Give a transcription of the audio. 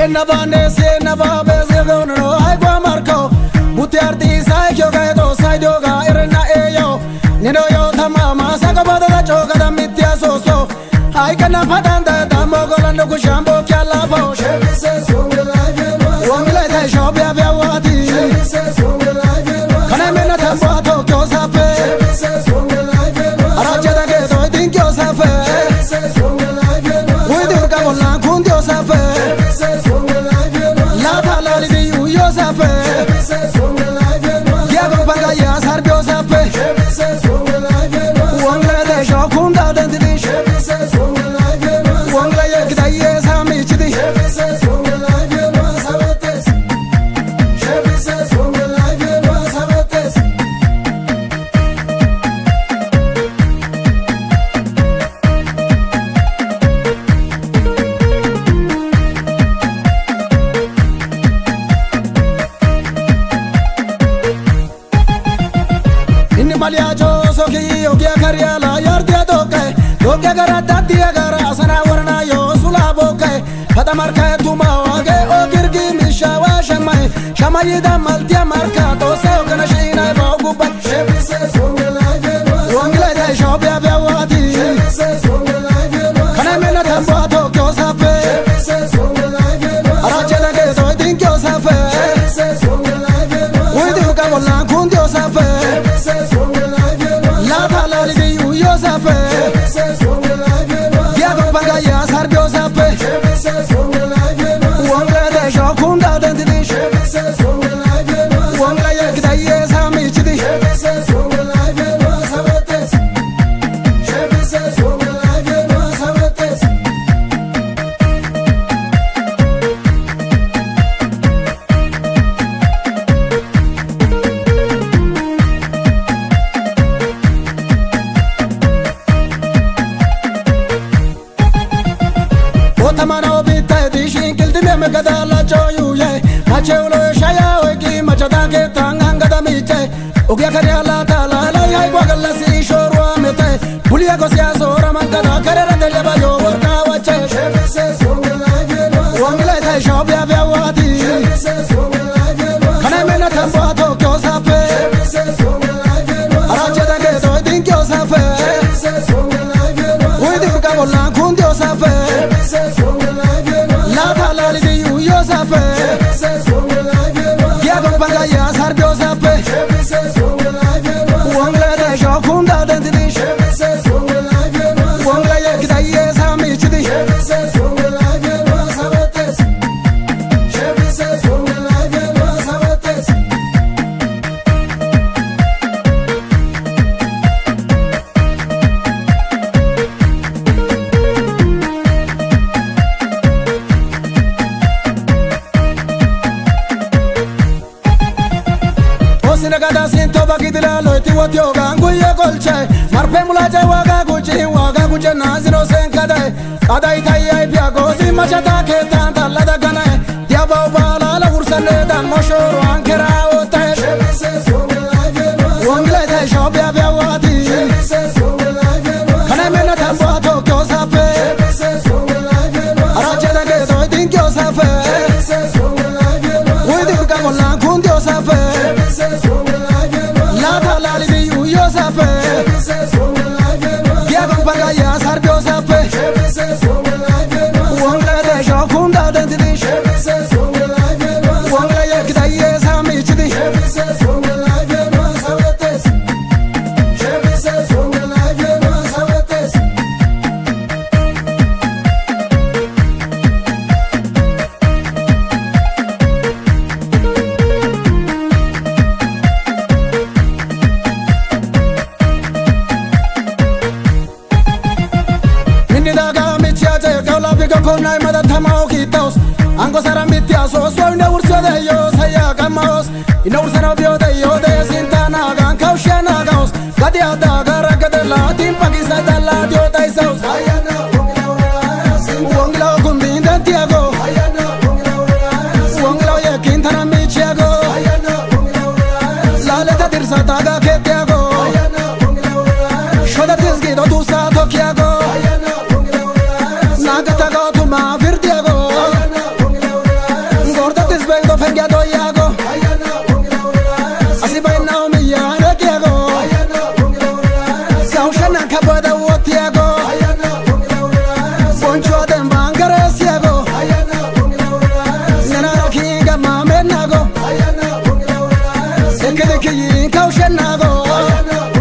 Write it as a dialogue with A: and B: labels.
A: Navane nava bezegono ay gwa marko buti arti sai kyo ga to sai doga erna eyo nino yo tamama sakabada da choga da mitya so ay kana padanda da mogolan no kushambo kyala bo shebi se songa life wangla da shobya bya wati shebi se songa life kana mena tambo to kyo sape shebi se songa life araja da ge to din kyo sape shebi se songa life we dur ka bolan kun kyo sape shebi se songa Malia jo soki ogya karyala yardia dokai ogya garata dia gara sana warna yo sulabo kai hada marka tuma wage ogirgi mishawa shamai shamai da maltia marka to se ogana shina bogu bat shebi se songa life wangla da shobya bya wati shebi se songa life kana mena tambo to kyo sape shebi se songa life araja da ge so din kyo sape shebi se songa life we du ka wala kun kyo sape shebi se Tamano bitta di shinkil di me gadala joyu ye macheulo shaya ogi machada ke tanganga da miche ogya karyala tala la yai gwagala si shorwa mete bulia go sia sora mangada karera de leba yo na wache shebi se songa life wangla da shobya bya wati shebi se songa life kana mena tambo to kyo sape shebi se songa life araja da ke so din kyo sape shebi se songa life we du ka bolan kun kyo sape shebi se songa life la thala li yu yo sape shebi se songa life ya go panga ya sarbyo sape shebi se songa life wangla da shokun da dentidi shebi se songa life wangla ya kidaiye sami chidi shebi se songa life sabates shebi se songa life sabates Sinagada sinto bagidila loiti wotyo ganguye golche marpe mulaje waga guche nazino senkadai kadai tayai piagozi machata ke tanta lada ganai diaba bala la ursane dan moshoro ankera otai shebi se songa life wangla dai shobya bya wati shebi se songa life kana mena tambo to kyo sape shebi se songa life araja da ge so din kyo sape shebi se songa life we du ka bolan kun kyo sape shebi se songa life la thala li yu yo sape shebi se songa life ya go paga ya sarbyo sape shebi se songa life wangla da shokun da dentidi shebi se songa life wangla ya kidaiye sami chidi shebi se songa life sabates shebi se songa life sabates Konai mada tamao kitos ango sara mitya so ina urso de yo saya kamaos ina urso no bio de yo de sintana gan kaushana gaos gadia da gara gadela tim pagisa dalla dio dai saus ayana wongla kumbin da tiago ayana wongla ye kintana michiago ayana lale ta dirsa taga ke tiago ayana shoda tisgi do tu sa to kiago ayana nagata go tu ma virdiago ayana kiyin kaushena go